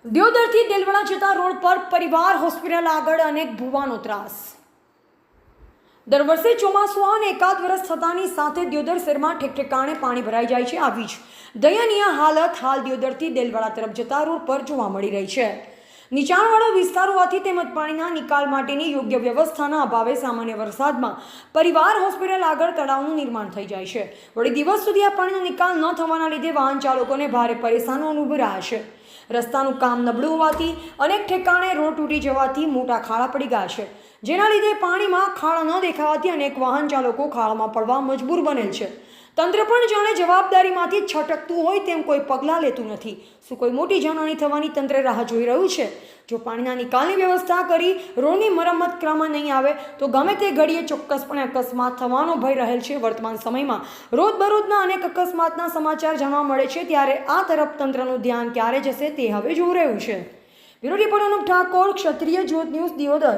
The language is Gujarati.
દિયોદરથી દેલવાડા જતા રોડ પર પરિવાર હોસ્પિટલ આગળ અનેક ભૂવાનો ત્રાસ। દર વર્ષે ચોમાસું અને એકાદ વર્ષ થતાની સાથે દિયોદર શહેરમાં ઠેકઠેકાણે પાણી ભરાઈ જાય છે। આવી જ દયનીય હાલત હાલ દિયોદરથી દેલવાડા તરફ જતા રોડ પર જોવા મળી રહી છે। નીચાણવાળો વિસ્તાર હોવાથી તેમજ પાણીના નિકાલ માટેની યોગ્ય વ્યવસ્થાના અભાવે સામાન્ય વરસાદમાં પરિવાર હોસ્પિટલ આગળ તળાવનું નિર્માણ થઈ જાય છે। વળી દિવસ સુધી આ પાણીનો નિકાલ ન થવાના લીધે વાહન ચાલકોને ભારે પરેશાનો અનુભવી રહ્યા છે। રસ્તાનું કામ નબળું હોવાથી અનેક ઠેકાણે રોડ તૂટી જવાથી મોટા ખાડા પડી ગયા છે, જેના લીધે પાણીમાં ખાડા ન દેખાવાથી અનેક વાહન ચાલકો ખાડામાં પડવા મજબૂર બનેલ છે। તંત્ર પણ જાણે જવાબદારીમાંથી છટકતું હોય તેમ કોઈ પગલાં લેતું નથી। શું કોઈ મોટી જાનહાની થવાની તંત્ર રાહ જોઈ રહ્યું છે? જો પાણીના નિકાલની વ્યવસ્થા કરી રોડની મરમ્મત કરવામાં નહીં આવે તો ગમે તે ઘડીએ ચોક્કસપણે અકસ્માત થવાનો ભય રહેલ છે। વર્તમાન સમયમાં રોજબરોજના અનેક અકસ્માતના સમાચાર જાણવા મળે છે, ત્યારે આ તરફ તંત્રનું ધ્યાન ક્યારે જશે તે હવે જોઈ રહ્યું છે। બ્યુરો રિપોર્ટર અનુપ ઠાકોર, ક્ષત્રિય જ્યોત ન્યૂઝ, દિયોદર।